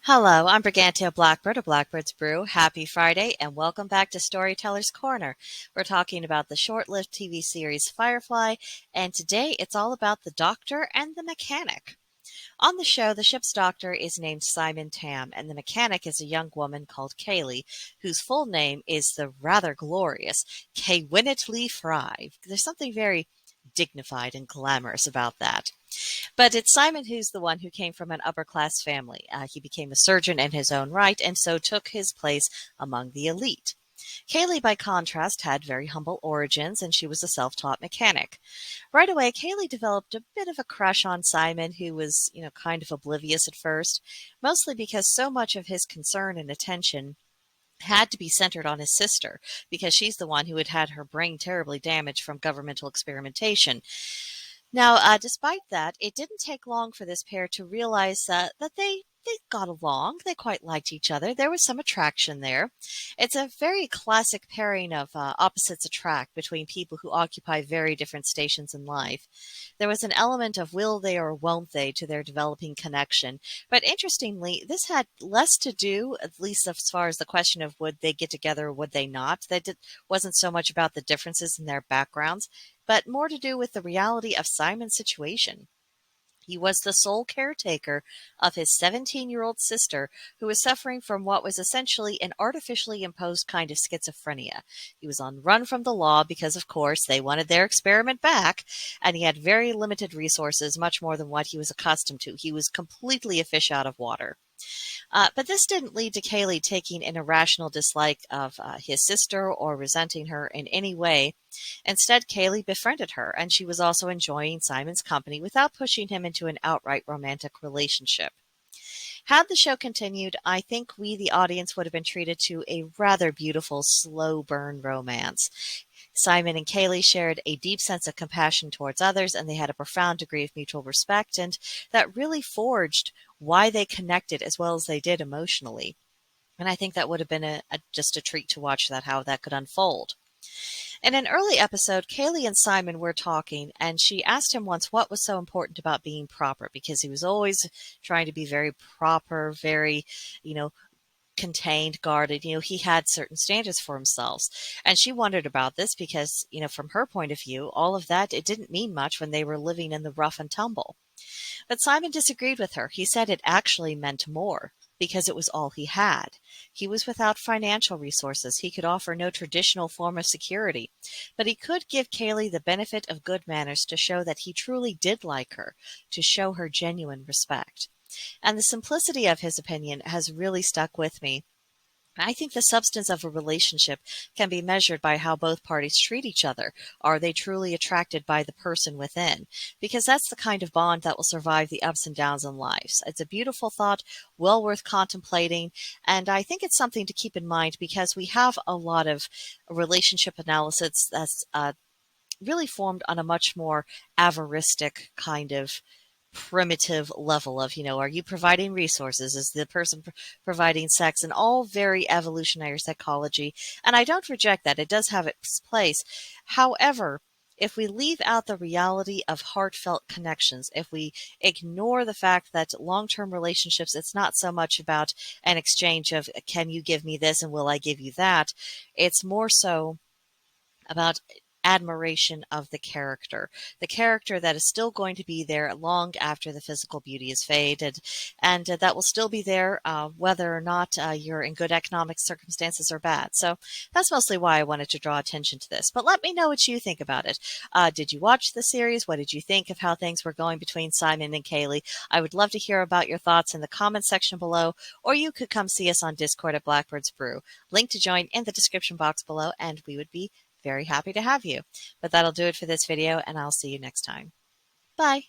Hello, I'm BrigantiaBlackbird of Blackbird's Brew. Happy Friday, and welcome back to Storyteller's Corner. We're talking about the short-lived TV series Firefly, and today it's all about the doctor and the mechanic. On the show, the ship's doctor is named Simon Tam, and the mechanic is a young woman called Kaylee, whose full name is the rather glorious Kay-Winnett Lee Fry. There's something very dignified and glamorous about that. But it's Simon who's the one who came from an upper-class family. He became a surgeon in his own right and so took his place among the elite. Kaylee, by contrast, had very humble origins, and she was a self-taught mechanic. Right away, Kaylee developed a bit of a crush on Simon, who was, kind of oblivious at first, mostly because so much of his concern and attention had to be centered on his sister, because she's the one who had had her brain terribly damaged from governmental experimentation. Now, despite that, it didn't take long for this pair to realize that they got along. They quite liked each other. There was some attraction there. It's a very classic pairing of opposites attract between people who occupy very different stations in life. There was an element of will they or won't they to their developing connection. But interestingly, this had less to do, at least as far as the question of would they get together or would they not. Wasn't so much about the differences in their backgrounds, but more to do with the reality of Simon's situation. He was the sole caretaker of his 17-year-old sister, who was suffering from what was essentially an artificially imposed kind of schizophrenia. He was on run from the law because, of course, they wanted their experiment back, and he had very limited resources, much more than what he was accustomed to. He was completely a fish out of water. But this didn't lead to Kaylee taking an irrational dislike of his sister or resenting her in any way. Instead, Kaylee befriended her, and she was also enjoying Simon's company without pushing him into an outright romantic relationship. Had the show continued, I think we, the audience, would have been treated to a rather beautiful, slow burn romance. Simon and Kaylee shared a deep sense of compassion towards others, and they had a profound degree of mutual respect, and that really forged why they connected as well as they did emotionally. And I think that would have been just a treat to watch how that could unfold. In an early episode, Kaylee and Simon were talking, and she asked him once what was so important about being proper, because he was always trying to be very proper, very, contained, guarded. He had certain standards for himself. And she wondered about this because, from her point of view, all of that, it didn't mean much when they were living in the rough and tumble. But Simon disagreed with her. He said it actually meant more, because it was all he had. He was without financial resources. He could offer no traditional form of security. But he could give Kaylee the benefit of good manners to show that he truly did like her, to show her genuine respect. And the simplicity of his opinion has really stuck with me. I think the substance of a relationship can be measured by how both parties treat each other. Are they truly attracted by the person within? Because that's the kind of bond that will survive the ups and downs in life. It's a beautiful thought, well worth contemplating, and I think it's something to keep in mind because we have a lot of relationship analysis that's really formed on a much more avaristic kind of primitive level of, are you providing resources? Is the person providing sex? And all very evolutionary psychology. And I don't reject that. It does have its place. However, if we leave out the reality of heartfelt connections, if we ignore the fact that long-term relationships, it's not so much about an exchange of, can you give me this and will I give you that? It's more so about admiration of the character that is still going to be there long after the physical beauty is faded, and that will still be there whether or not you're in good economic circumstances or bad. So that's mostly why I wanted to draw attention to this. But let me know what you think about it. Did you watch the series? What did you think of how things were going between Simon and Kaylee? I would love to hear about your thoughts in the comments section below, or you could come see us on Discord at Blackbird's Brew. Link to join in the description box below, and we would be very happy to have you. But that'll do it for this video, and I'll see you next time. Bye.